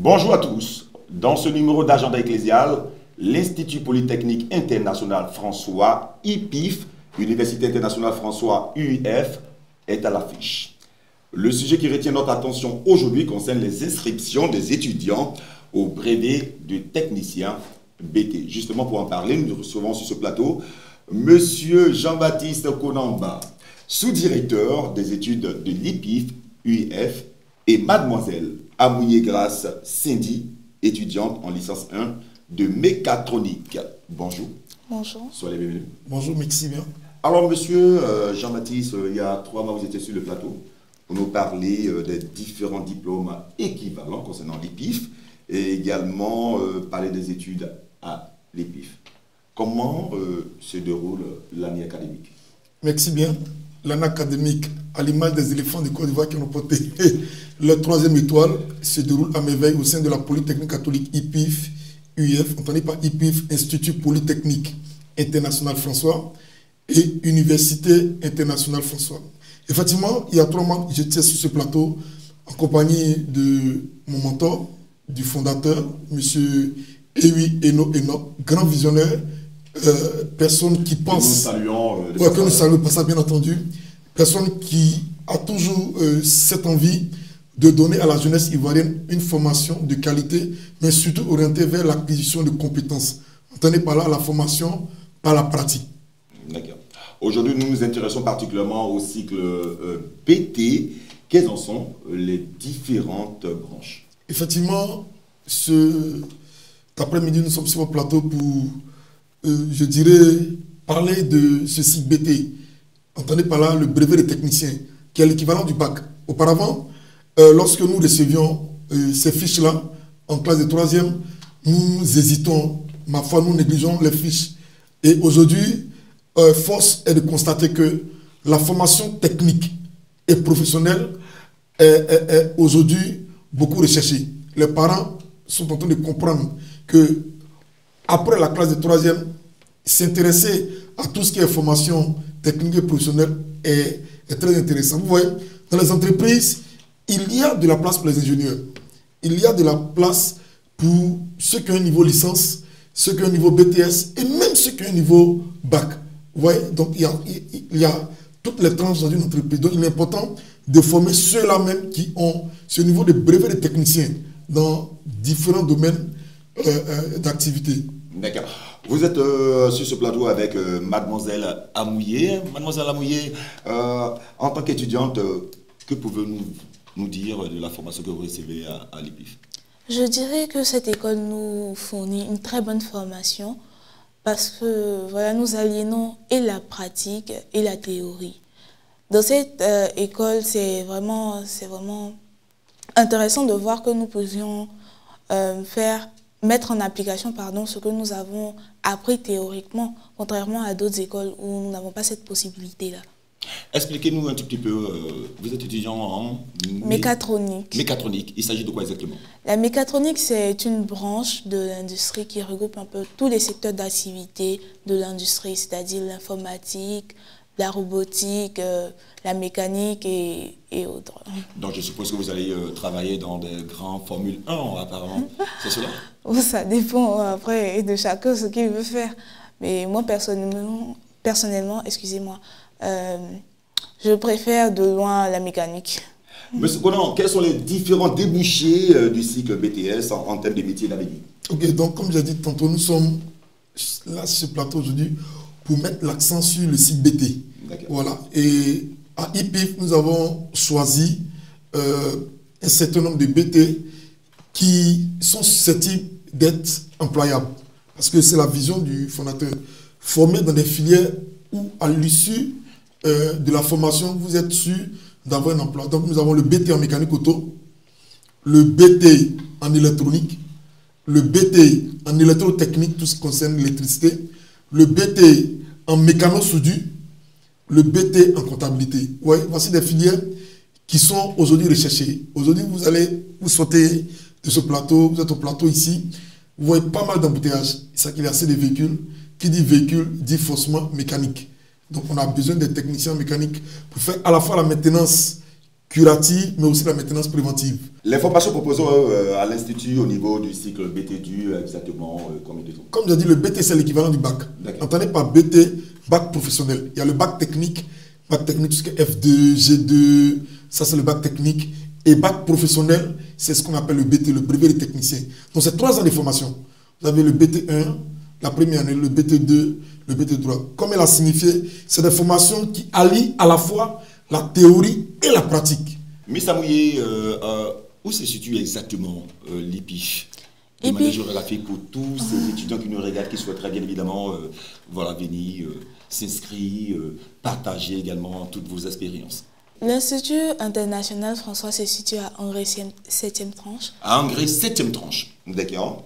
Bonjour à tous. Dans ce numéro d'Agenda Ecclésial, l'Institut Polytechnique International François, IPIF, Université Internationale François, UIF, est à l'affiche. Le sujet qui retient notre attention aujourd'hui concerne les inscriptions des étudiants au brevet de technicien BT. Justement, pour en parler, nous recevons sur ce plateau Monsieur Jean-Baptiste Konamba, sous-directeur des études de l'IPIF, UIF, et Mademoiselle Amouye Grace Cindy, étudiante en licence 1 de mécatronique. Bonjour. Bonjour. Soyez les bienvenus. Bonjour, merci bien. Alors, monsieur Jean-Baptiste, il y a 3 mois, vous étiez sur le plateau pour nous parler des différents diplômes équivalents concernant l'IPIF et également parler des études à l'IPIF. Comment se déroule l'année académique? Merci bien. L'année académique, à l'image des éléphants de Côte d'Ivoire qui ont porté leur 3e étoile, se déroule à merveille au sein de la Polytechnique catholique IPIF, UIF, entendez par IPIF, Institut Polytechnique International François et Université Internationale François. Effectivement, il y a 3 mois, j'étais sur ce plateau en compagnie de mon mentor, du fondateur, M. Ewi Eno, grand visionnaire, personne qui pense... Que nous saluons, pas ça bien entendu. Personne qui a toujours cette envie de donner à la jeunesse ivoirienne une formation de qualité, mais surtout orientée vers l'acquisition de compétences. Entendez par là la formation par la pratique. D'accord. Aujourd'hui, nous nous intéressons particulièrement au cycle PT. Quelles en sont les différentes branches? Effectivement, cet après-midi, nous sommes sur le plateau pour, je dirais, parler de ce cycle BT. Entendez par là le brevet de technicien, qui est l'équivalent du bac. Auparavant, lorsque nous recevions ces fiches-là, en classe de 3e, nous hésitons, ma foi, nous négligeons les fiches. Et aujourd'hui, force est de constater que la formation technique et professionnelle est aujourd'hui beaucoup recherchée. Les parents sont en train de comprendre que après la classe de 3e, s'intéresser à tout ce qui est formation technique et professionnelle est très intéressant. Vous voyez, dans les entreprises, il y a de la place pour les ingénieurs. Il y a de la place pour ceux qui ont un niveau licence, ceux qui ont un niveau BTS et même ceux qui ont un niveau bac. Vous voyez, donc il y a toutes les tranches dans une entreprise. Donc il est important de former ceux-là même qui ont ce niveau de brevet de technicien dans différents domaines d'activité. D'accord. Vous êtes sur ce plateau avec Mademoiselle Amouye. Mademoiselle Amouye, en tant qu'étudiante, que pouvez-vous nous dire de la formation que vous recevez à l'IPIF? Je dirais que cette école nous fournit une très bonne formation parce que voilà, nous aliénons et la pratique et la théorie. Dans cette école, c'est vraiment intéressant de voir que nous pouvions mettre en application ce que nous avons appris théoriquement, contrairement à d'autres écoles où nous n'avons pas cette possibilité-là. Expliquez-nous un tout petit peu, vous êtes étudiant en mécatronique. Mécatronique, il s'agit de quoi exactement? La mécatronique, c'est une branche de l'industrie qui regroupe un peu tous les secteurs d'activité de l'industrie, c'est-à-dire l'informatique, la robotique, la mécanique et autres. Donc je suppose que vous allez travailler dans des grands Formule 1 apparemment, c'est cela? Ça dépend après de chacun ce qu'il veut faire. Mais moi personnellement, excusez-moi, je préfère de loin la mécanique. Monsieur Conan, quels sont les différents débouchés du cycle BTS en termes de métiers d'avenir? Ok, donc comme j'ai dit tantôt, nous sommes là sur ce plateau aujourd'hui pour mettre l'accent sur le cycle BT. Voilà. Et à IPIF, nous avons choisi un certain nombre de BT qui sont susceptibles d'être employables. Parce que c'est la vision du fondateur. Former dans des filières où, à l'issue de la formation, vous êtes sûr d'avoir un emploi. Donc, nous avons le BT en mécanique auto, le BT en électronique, le BT en électrotechnique, tout ce qui concerne l'électricité, le BT en mécano-soudure, le BT en comptabilité. Ouais, voici des filières qui sont aujourd'hui recherchées. Aujourd'hui, vous sortez de ce plateau, vous êtes au plateau ici, vous voyez pas mal d'embouteillages. C'est qu'il y a assez de véhicules. Qui dit véhicule dit forcément mécanique. Donc on a besoin des techniciens mécaniques pour faire à la fois la maintenance curative, mais aussi la maintenance préventive. Les formations proposées à l'Institut au niveau du cycle BT du exactement combien de temps? Comme j'ai dit, le BT, c'est l'équivalent du bac. Entendez par BT, bac professionnel. Il y a le bac technique, tout ce qui est F2, G2, ça c'est le bac technique. Et bac professionnel, c'est ce qu'on appelle le BT, le brevet de technicien. Donc c'est 3 ans de formation. Vous avez le BT1, la première année, le BT2, le BT3. Comme elle a signifié, c'est des formations qui allient à la fois la théorie et la pratique. Miss Amouye, où se situe exactement l'IPIF de manière géographique pour tous ces étudiants qui nous regardent, qui souhaiteraient bien évidemment voilà, venir s'inscrire, partager également toutes vos expériences? L'Institut international François se situe à Angers 7e tranche. À Angers 7e tranche, d'accord.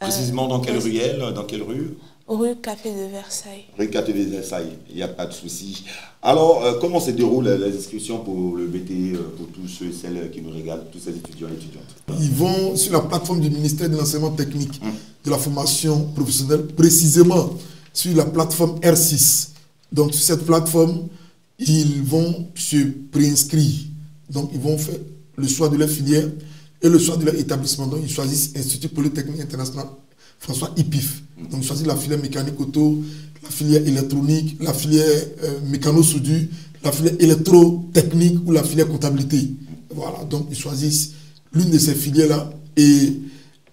Précisément dans quelle ruelle, dans quelle rue? Rue Café de Versailles. Rue Café de Versailles, il n'y a pas de souci. Alors, comment se déroulent les inscriptions pour le BT, pour tous ceux et celles qui nous regardent, tous ces étudiants et étudiantes? Ils vont sur la plateforme du ministère de l'enseignement technique, de la formation professionnelle, précisément sur la plateforme R6. Donc, sur cette plateforme, ils vont se préinscrire. Donc, ils vont faire le choix de leur filière et le choix de leur établissement. Donc, ils choisissent Institut Polytechnique International François IPIF. Donc, ils choisissent la filière mécanique auto, la filière électronique, la filière mécano-soudure, la filière électrotechnique ou la filière comptabilité. Voilà. Donc, ils choisissent l'une de ces filières-là et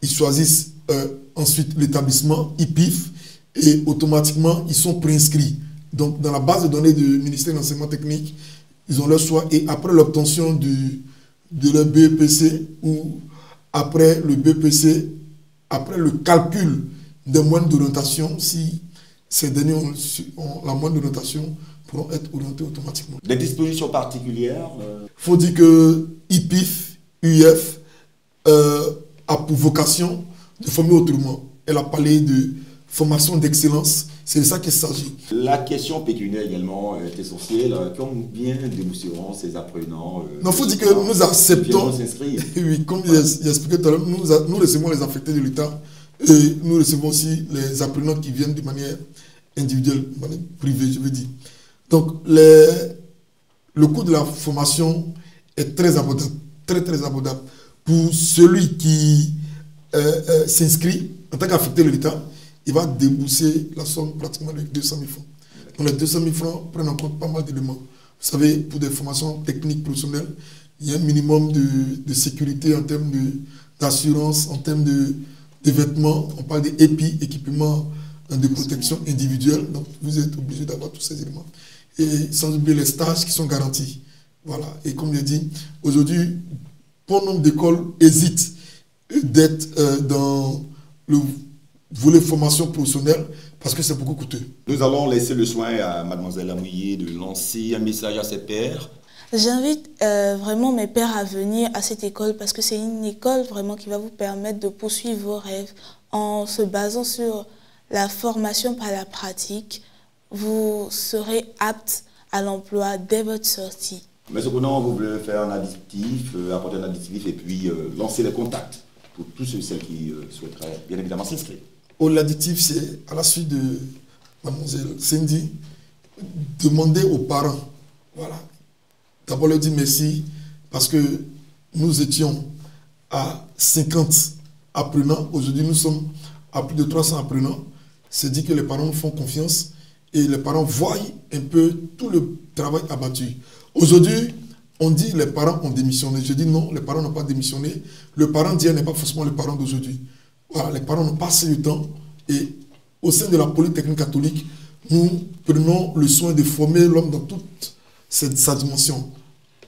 ils choisissent ensuite l'établissement IPIF et automatiquement, ils sont préinscrits. Donc, dans la base de données du ministère de l'enseignement technique, ils ont leur choix et après l'obtention de leur BEPC ou après le BEPC, après le calcul des moyens d'orientation, si ces derniers ont la moyenne d'orientation, pourront être orientés automatiquement. Des dispositions particulières Il faut dire que IPIF, UIF, a pour vocation de former autrement. Elle a parlé de formation d'excellence. C'est de ça qu'il s'agit. La question pécuniaire également est essentielle. Combien débourseront ces apprenants Non, il faut dire que nous acceptons. Oui, comme j'ai expliqué tout à l'heure, nous recevons les affectés de l'État et nous recevons aussi les apprenants qui viennent de manière individuelle, de manière privée, je veux dire. Donc, le coût de la formation est très abordable, très abordable. Pour celui qui s'inscrit en tant qu'affecté de l'État, il va débourser la somme pratiquement de 200 000 francs. Donc les 200 000 francs prennent en compte pas mal d'éléments. Vous savez, pour des formations techniques professionnelles, il y a un minimum de sécurité en termes d'assurance, en termes de vêtements. On parle des EPI, équipements de protection individuelle. Donc vous êtes obligé d'avoir tous ces éléments. Et sans oublier les stages qui sont garantis. Voilà. Et comme je l'ai dit, aujourd'hui, bon nombre d'écoles hésitent d'être dans le volet formation professionnelle parce que c'est beaucoup coûteux. Nous allons laisser le soin à Mademoiselle Amouye de lancer un message à ses pairs. J'invite vraiment mes pairs à venir à cette école parce que c'est une école vraiment qui va vous permettre de poursuivre vos rêves en se basant sur la formation par la pratique. Vous serez apte à l'emploi dès votre sortie. Mais cependant, vous voulez faire un additif, apporter un additif et puis lancer les contacts pour tous ceux et celles qui souhaiteraient bien évidemment s'inscrire. L'additif, c'est à la suite de Mademoiselle Cindy, demander aux parents, voilà, d'abord leur dire merci parce que nous étions à 50 apprenants, aujourd'hui nous sommes à plus de 300 apprenants. C'est dit que les parents nous font confiance et les parents voient un peu tout le travail abattu. Aujourd'hui, on dit les parents ont démissionné. Je dis non, les parents n'ont pas démissionné. Le parent d'hier n'est pas forcément le parent d'aujourd'hui. Voilà, les parents n'ont pas assez de temps et au sein de la Polytechnique catholique, nous prenons le soin de former l'homme dans toute sa dimension,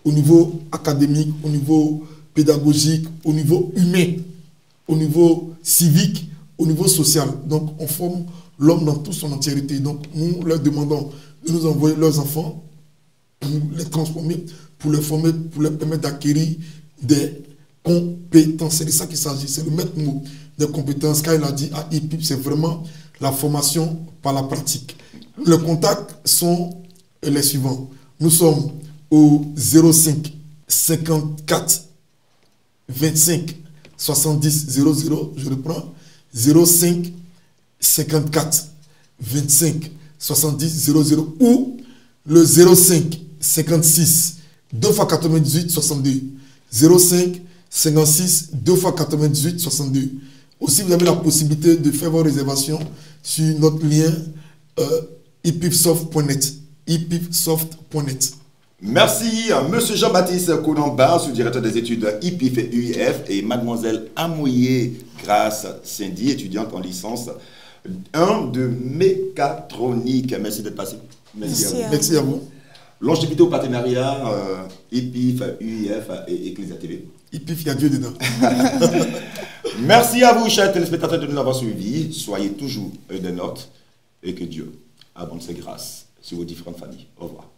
au niveau académique, au niveau pédagogique, au niveau humain, au niveau civique, au niveau social. Donc on forme l'homme dans toute son entièreté. Donc nous leur demandons de nous envoyer leurs enfants pour les transformer, pour les former, pour leur permettre d'acquérir des compétences. C'est de ça qu'il s'agit, c'est le maître mot des compétences. Quand il a dit à IPIP, c'est vraiment la formation par la pratique. Les contacts sont les suivants. Nous sommes au 05 54 25 70 00. Je reprends. 05 54 25 70 00 ou le 05 56 2 x 98 62. 05 56 2 x 98 62. Aussi, vous avez la possibilité de faire vos réservations sur notre lien ipifsoft.net. ipifsoft.net. Merci, Monsieur Jean-Baptiste Kounamba, sous-directeur des études IPIF et UIF, et Mademoiselle Amouyé Grace Cindy, étudiante en licence 1 de mécatronique. Merci d'être passé. Merci à vous. Longévité au partenariat IPIF, UIF et Ecclesia TV. IPIF, il y a Dieu dedans. Merci à vous, chers téléspectateurs, de nous avoir suivis. Soyez toujours des nôtres et que Dieu abonde ses grâces sur vos différentes familles. Au revoir.